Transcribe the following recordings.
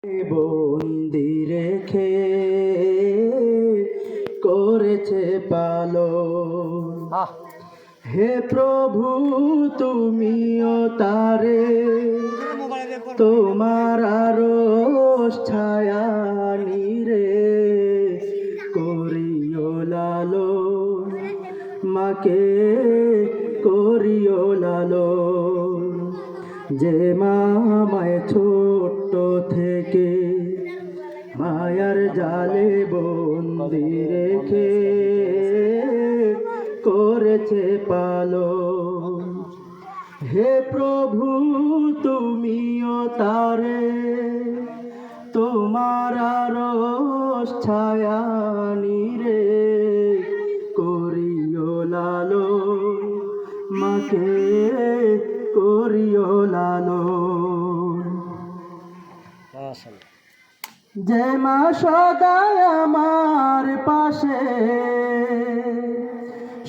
বন্দি রেখে করেছে পালন। হে প্রভু তুমিও তারে তোমার আরশ ছায়া নিরে করিও লালন, মাকে করিও লালন। যে মা আমায় ছোট্ট থেকে মায়ার জালে বন্দি রেখে করেছে পালন। হে প্রভু তুমিও তারে তোমার আরশ ছায়া নিরে করিও লালন, মাকে করিও লালন। যে মা সদাই আমার পাশে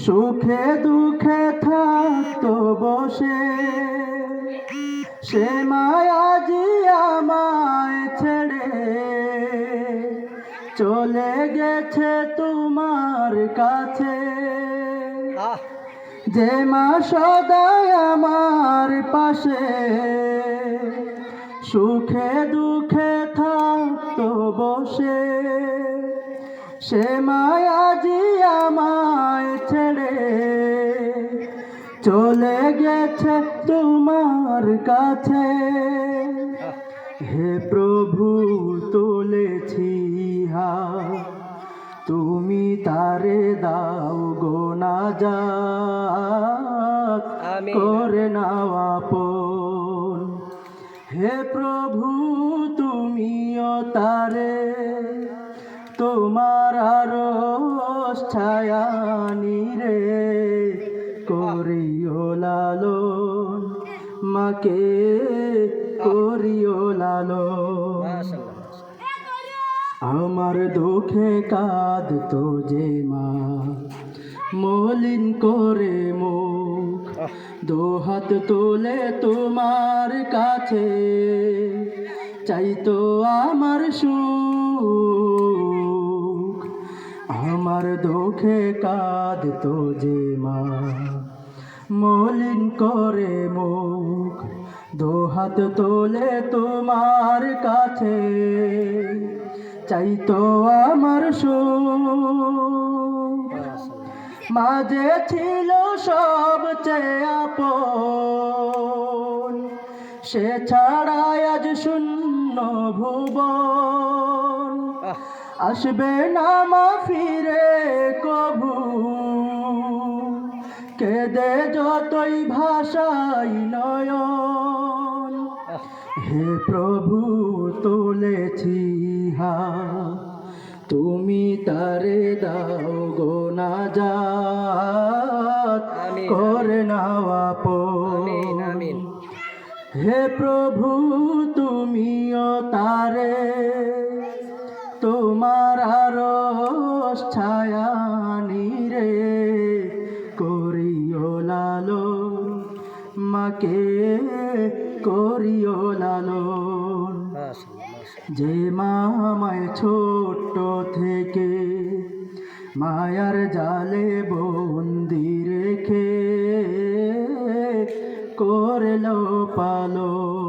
সুখে দুঃখে থাকতো বসে, সে মায়াজি আমায় ছেড়ে চলে গেছে তোমার কাছে। যে মা সদাই আমার পাশে সুখে দুঃখে থাকতো বসে, সে মায়াজি আমায় ছেড়ে চলে গেছে তোমার কাছে। হে প্রভু তুলেছি হাত, তুমি তারে দাও গো নাজাত, করে নাও আপন। হে প্রভু তুমিও তারে তোমার আরশ ছায়া নিরে করিও লালন, মাকে করিও লালন। আমার দুঃখে কাঁদতো যে মা মলিন করে মুখ, দোহাত তুলে তোমার কাছে চাইতো আমার সুখ। আমার দুঃখে কাঁদতো যে মা মলিন করে মুখ, দোহাত তোলে তোমার কাছে চাইতো আমার সুখ। মাঝে ছিল সবচেয়ে আপন, সে ছাড়া আজ শূন্য ভুবন। আসবে না মা ফিরে কভু, কেঁদে যতই ভাষাই নয়ন। হে প্রভু তুলেছি হাত, তুমি তারে দাও গো নাজাত, করে নাও আপন। হে প্রভু তুমিও তারে তোমার আরশ ছায়া নিরে করিও লালন, মাকে করিও লালন। যে মা আমায় ছোট্ট থেকে মায়ার জালে বন্দি রেখে করলো পালন।